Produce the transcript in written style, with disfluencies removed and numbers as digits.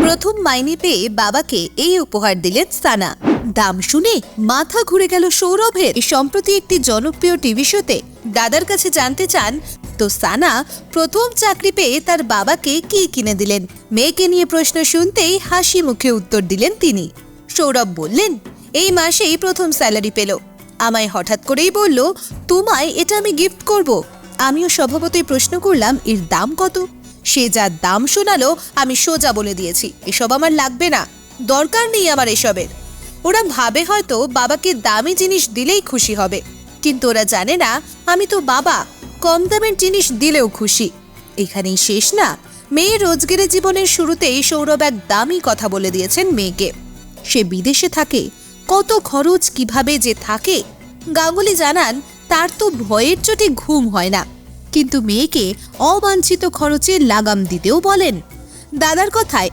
প্রথম মাইনে পেয়ে বাবাকে এই উপহার দিলেন সানা। দাম শুনে মাথা ঘুরে গেল সৌরভের। সম্প্রতি একটি জনপ্রিয় টিভি শোতে দাদার কাছে জানতে চান তো সানা প্রথম চাকরি পেয়ে তার বাবাকে কি কিনে দিলেন। মেয়েকে নিয়ে প্রশ্ন শুনতেই হাসি মুখে উত্তর দিলেন তিনি। সৌরভ বললেন, এই মাসেই প্রথম স্যালারি পেল, আমায় হঠাৎ করেই বলল তোমায় এটা আমি গিফট করব। আমিও স্বভাবতই প্রশ্ন করলাম এর দাম কত। সে যা দাম শোনালো আমি সোজা বলে দিয়েছি এসব আমার লাগবে না, দরকার নেই আমার এসবের। ওরা ভাবে হয়তো বাবাকে দামি জিনিস দিলেই খুশি হবে, কিন্তু ওরা জানে না আমি তো বাবা, কম দামের জিনিস দিলেও খুশি। এখানেই শেষ না, মেয়ের রোজগারের জীবনের শুরুতেই সৌরভ এক দামি কথা বলে দিয়েছেন মেয়েকে। সে বিদেশে থাকে, কত খরচ কিভাবে যে থাকে। গাঙ্গুলি জানান তার তো ভয়ের চোটে ঘুম হয় না, কিন্তু মেয়েকে অবাঞ্ছিত খরচে লাগাম দিতেও বলেন। দাদার কথায়